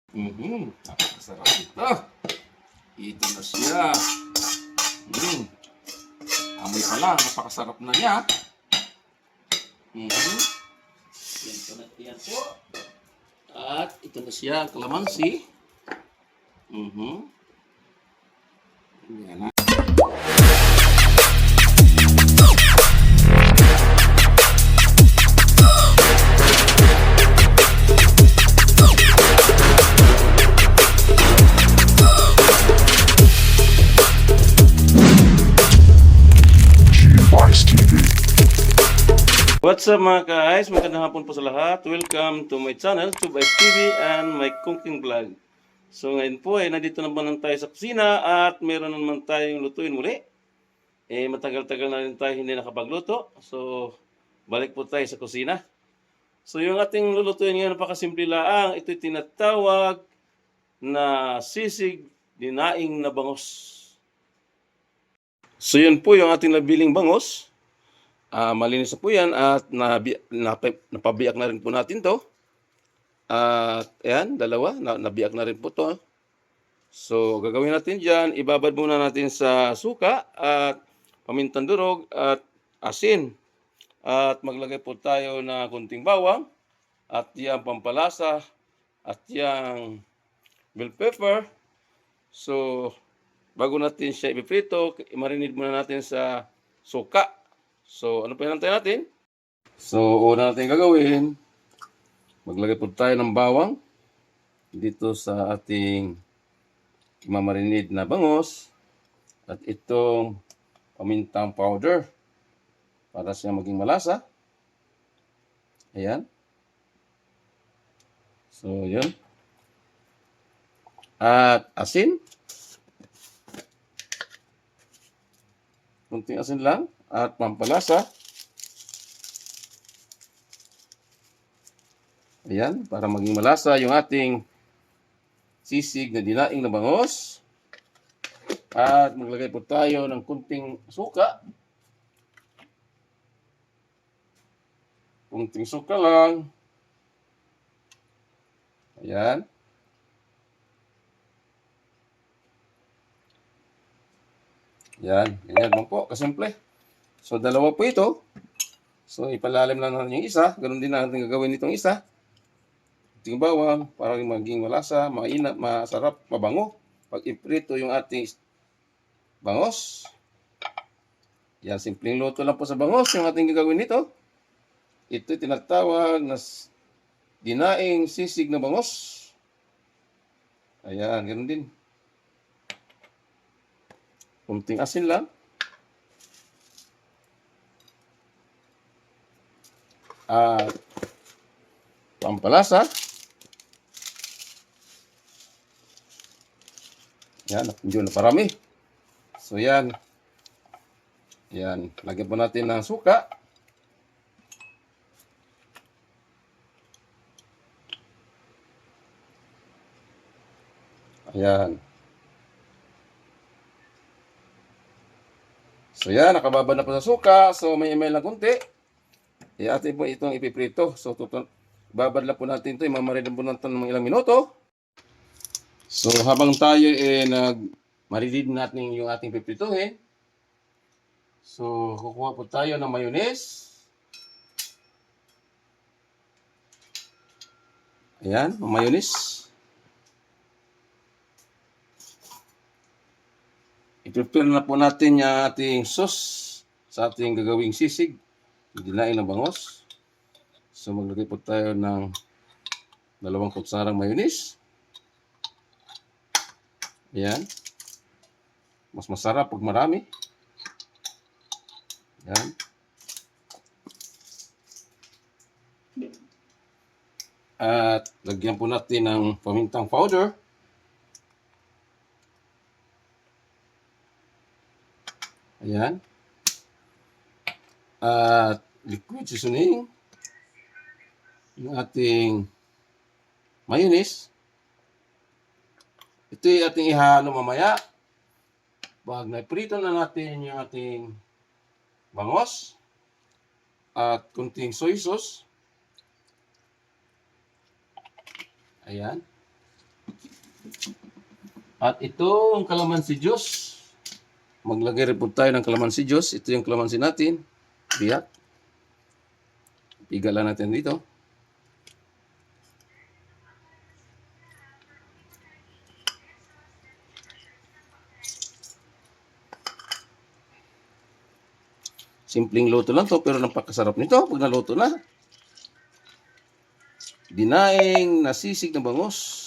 Napakasarap ito. Ito na siya. Amoy pa lang, napakasarap na niya. Yan po. At ito na siya, kalamansi. Yan na. What's up mga guys? Magandang hapon po sa lahat. Welcome to my channel, Tube Ice TV and my cooking vlog. So ngayon po nandito naman tayo sa kusina at meron naman tayong lutuin muli. Matagal-tagal na rin tayo hindi nakapagluto. So balik po tayo sa kusina. So yung ating lulutuin ngayon napakasimple lang. Ito'y tinatawag na sisig dinaing na bangos. So yun po yung ating nabiling bangos. Malinis na po yan at napabiyak na rin po natin to. At ayan, dalawa, nabiyak na rin po to. So gagawin natin dyan, ibabad muna natin sa suka at pamintang durog at asin. At maglagay po tayo na kunting bawang at yung pampalasa at yung bell pepper. So bago natin siya ipiprito, i-marinate muna natin sa suka. So, ano pa hinantay natin? So, una natin gagawin, maglagay po tayo ng bawang dito sa ating mamarinade na bangos at itong pamintang powder para siya maging malasa. Ayan. So, yun. At asin. Kunting asin lang. At pampalasa. Ayan, para maging malasa yung ating sisig na dinaing na bangos. At maglagay po tayo ng kunting suka. Kunting suka lang. Ayan. Yan, ganyan lang po, kasimple. So, dalawa po ito. So, ipalalim lang natin yung isa. Ganun din natin gagawin itong isa. Kunting bawang para maging malasa, mainat, masarap, mabango. Pag iprito yung ating bangos. Yan, simpleng luto lang po sa bangos yung ating gagawin nito. Ito tinatawag na dinaing sisig na bangos. Ayan, ganun din. Kunting asin lang. At pampalasa. Yan, medyo na parami. So yan. Yan, lagyan po natin ng suka. Ayan. So yan, nakababa na po sa suka. So may email lang kunti. Atin po itong ipiprito. So babad lang po natin ito. Imamarinate po natin ng ilang minuto. So habang tayo nag-marinate natin yung ating piprituhin. So kukuha po tayo ng mayonnaise. Ayan, mayonnaise. I-prepare na po natin yung ating sauce sa ating gagawing sisig. Dinaing na bangos. So maglagay po tayo ng 2 kutsarang mayonnaise. Ayan. Mas masarap pag marami. Ayan. At lagyan po natin ng pamintang powder. Ayan. At liquid seasoning. Yung ating mayonnaise. Ito yung ating ihalo mamaya. Pag na-prito na natin yung ating bangos. At kunting soy sauce. Ayan. At itong kalamansi juice. Maglagay rin po tayo ng kalamansi juice. Ito yung kalamansi natin. Biyak. Piga lang natin dito. Simpleng luto lang to pero napakasarap nito pag naluto na. Dinaing nasisig na bangus.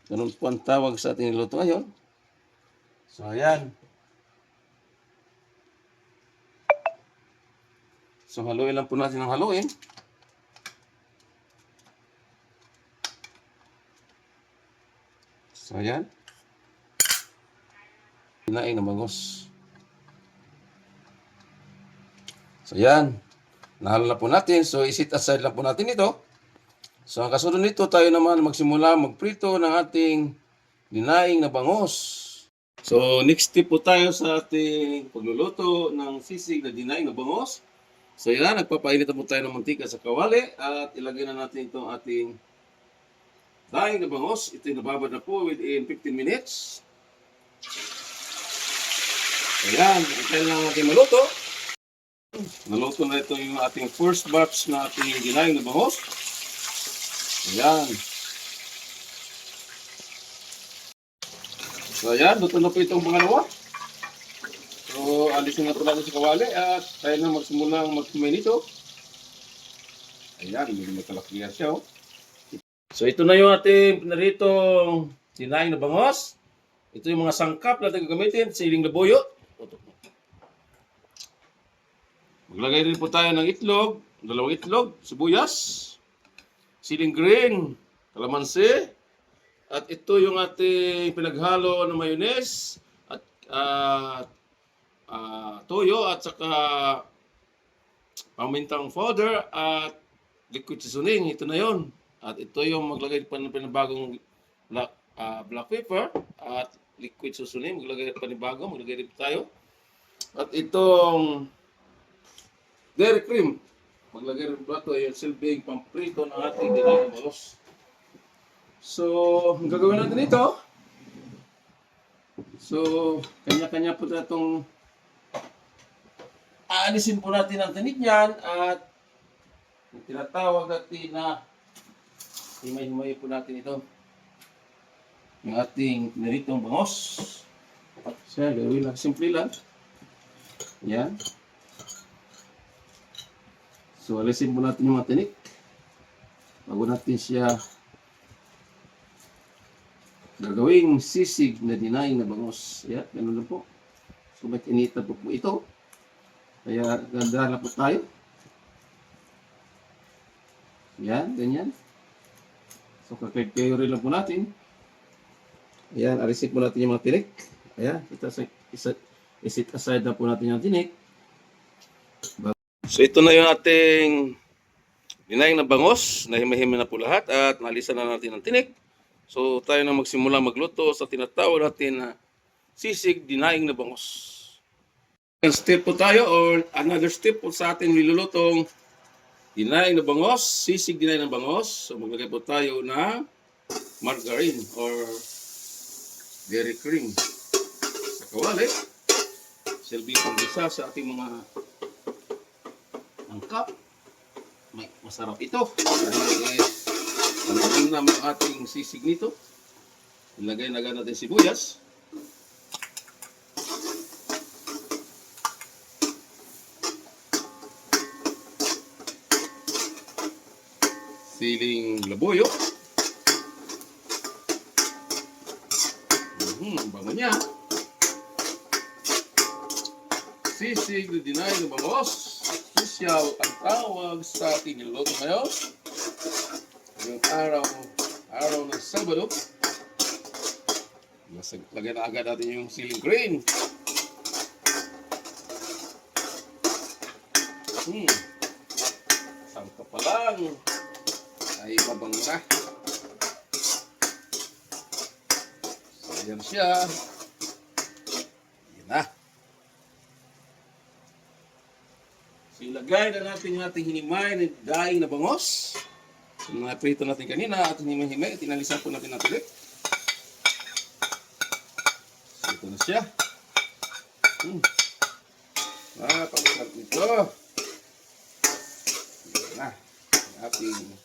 Ganun po ang tawag sa ating niluto ngayon. So, ayan. So, haluin lang po natin ng haluin. So, ayan. Dinaing na bangus. So, ayan. Nahalo na po natin. So, isit aside lang po natin ito. So, ang kasunod nito, tayo naman magsimula magprito ng ating dinaing na bangus. So, next step po tayo sa ating pagluluto ng sisig na dinaing na bangus. So, yan, nagpapainit na po tayo ng mantika sa kawali at ilagay na natin itong ating daing na bangus. Ito yung nababad na po within 15 minutes. Ayan, antayin lang natin maluto. Naluto na ito yung ating first batch na ating dinaing na bangus. Ayan. So, ayan, luto na po itong pangalawa. So, alisin na po natin sa kawali at tayo na magsimulang magkumay nito. Ayan, hindi magkalakliar siya. Oh. So, ito na yung ating pinaritong dinaing na bangus. Ito yung mga sangkap na natin gagamitin. Siling labuyo. Maglagay rin po tayo ng itlog. 2 itlog, sibuyas, siling green, kalamansi. At ito yung ating pinaghalo ng mayonnaise at toyo at saka pamintang powder at liquid seasoning. Ito na yon. At ito yung maglagay pa ng panibagong black pepper at liquid seasoning. Maglagay rin tayo. At itong dairy cream. Maglagay rin pa ito yung silbing pamprito ng ating dinaing na bangus. So, ang gagawin natin ito. So, kanya-kanya po na itong aalisin po natin ang tinik niyan at yung tinatawag natin na himay-himay po natin ito. Yung ating naritong bangus. Siya, gawin lang. Simple lang. Yan. So, alisin po natin yung mga tinik. Bago natin siya gagawing sisig na dinaing na bangus. Yan, ganun na po. So, may kinita po ito. Kaya, ganda na po tayo. Yan, ganyan. So, kakay-kayo rin lang po natin. Ayan, alisin po natin yung mga tinik. Ayan, isit aside na po natin yung tinik. So, ito na yung ating dinaing na bangus. Nahimay-himay na po lahat at nalisan na natin ang tinik. So, tayo na magsimula magluto sa tinatawag natin na sisig dinaing na bangus. Step po tayo or another step po sa ating nilulutong dinaing na bangus, sisig dinaing na bangus. So, maglagay po tayo na margarine or dairy cream sa kawali. Silbing panggisa sa ating mga angkap. Masarap ito. Dahil naman ang ating sisig nito. Ilagay na agad natin sibuyas. Siling labuyo. Bango niya. Sisig na dinaing na bangus. Special ang tawag sa ating niluto ngayon. Yung araw ng Sabado. Lagyan na agad natin yung siling green. Sangka pa lang. Ay mabang na. So, ayan siya. Ayan na. So, ilagay na natin yung ating hinimay na daing na bangus. So, mga prito natin kanina at hinimay-himay. Tinalisan po natin natin ulit. ito na siya. Napakasarap nito. Yan na. Ang ating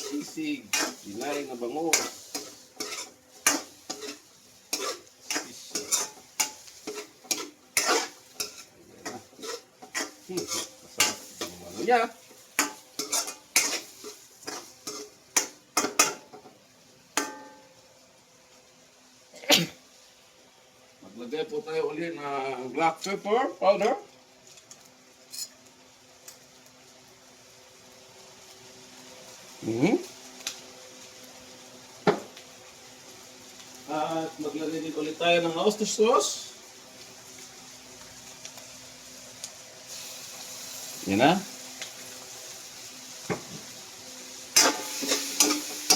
sisig. Dinay na bango. Sisig. Ayan na. Masarap ang ano niya. Maglagay po tayo ulit ng black pepper powder. At maglagay din ulit tayo ng oyster sauce. Yan na.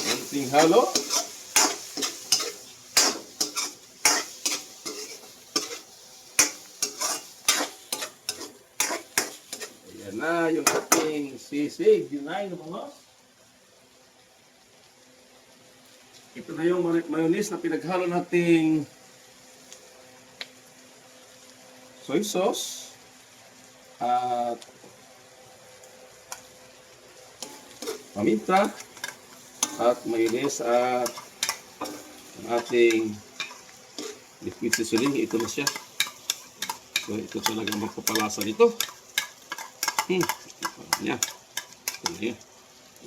Konting halo. Ayan na yung ating sisig. Dinay na mga. Ito na yung mayonnaise na pinaghalo nating soy sauce at paminta at mayonnaise at ang ating liquid seasoning. Ito na siya. So ito talaga magpapalasa nito. Ito na niya. Ito na yan.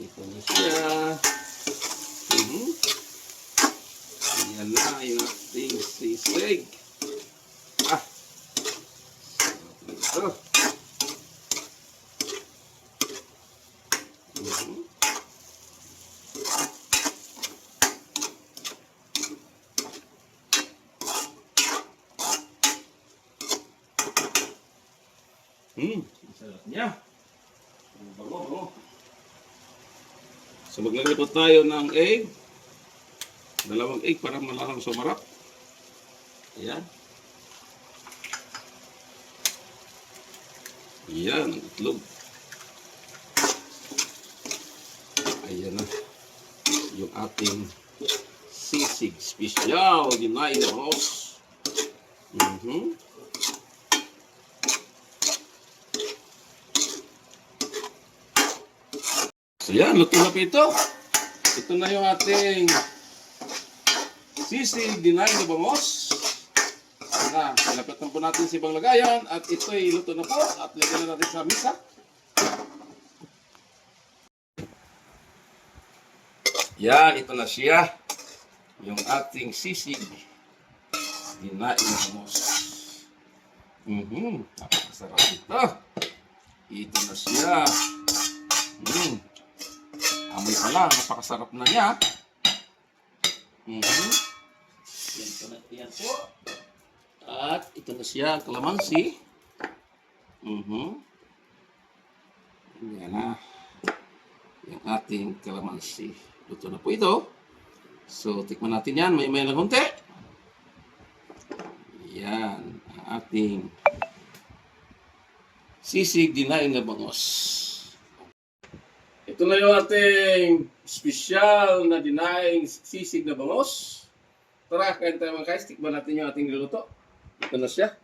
Ito na siya. Ayan na yung ating sisig. Sarap nito. Sarap niya. Bango. So maglagay po tayo ng egg. 2 egg para malarang sumarap. Ayan. Ayan ang itlog. Ayan na. Yung ating sisig special. Dinay na boss. So yan, luto na po ito. Ito na yung ating sisig dinay na bangos. Na, pinapatan po natin sa ibang lagayan at ito'y luto na po at lagyan na natin sa misa. Yan, ito na siya. Yung ating sisig dinay na bangos. Napakasarap ito. Ito na siya. Amoy pala, napakasarap na niya. Yan po. At ito na siya, kalamansi. Yan na. Yung ating kalamansi. Luto na po ito. So, tikman natin yan. May lang konti. Yan. Ang ating sisig dinay na bangos. Ito na yung ating special na dinay sisig na bangos. Tara, kain tayo mga guys. Tikman natin yung ating niluluto. Ito na siya.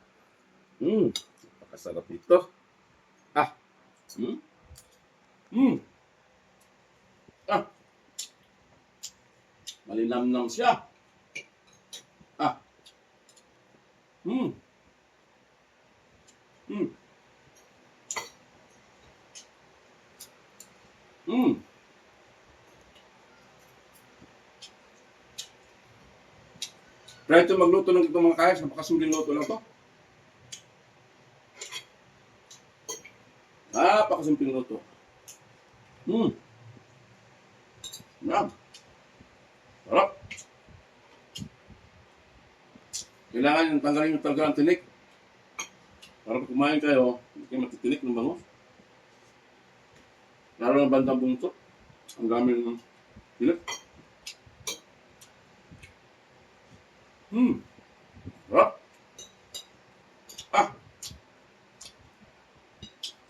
Napakasarap ito. Malinamnam siya. Try ito magluto ng itong mga kayas. Napakasuling luto lang ito. Napakasimpleng luto. Yan. Sarap. Kailangan yung tanggalin yung talaga ang tinik. Para pag kumain kayo, hindi kayo matitinik ng bango. Lalo ng bandang buntot. Ang dami ng tinik. Sarap.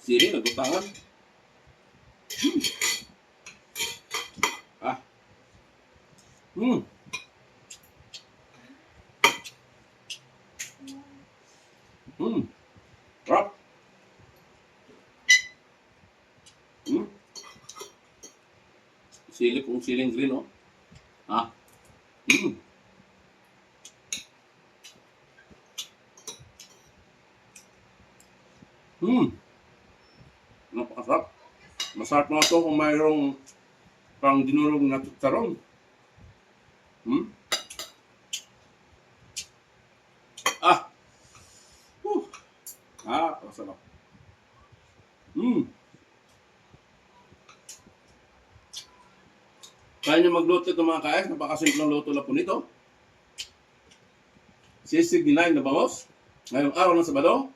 Sili, nagutangan. Sili kung siling green, oh. Ha? Mm. Mm. Napakasarap. Masarap na ito kung mayroong pang dinurog na tutsaron. Hmm? Ah! Masarap. Hmm. Kaya nyo magluto ito mga kaes. Napakasimpleng luto na po nito. Sisig ni na bangos. Ngayong araw ng Sabado.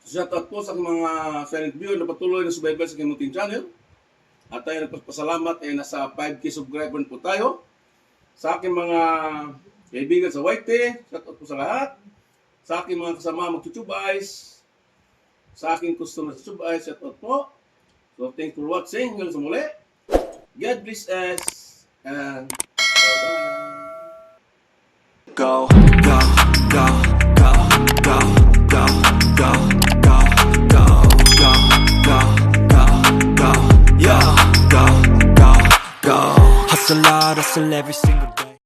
Shoutout po sa aking mga silent viewer na patuloy na subaybay sa aking munting channel. At tayo nagpapasalamat ay nasa 5K subscriber po tayo. Sa aking mga kaibigan sa YT, shoutout po sa lahat. Sa aking mga kasama mag-YouTube-eyes. Sa aking customer sa YouTube-eyes, shoutout po. So thanks for watching. Hanggang sa muli. God bless us. And bye-bye. Go, go, go, go, go, go, go, go, go, go, go, go, go, yeah, go, go, go. Hustle hard, hustle every single day.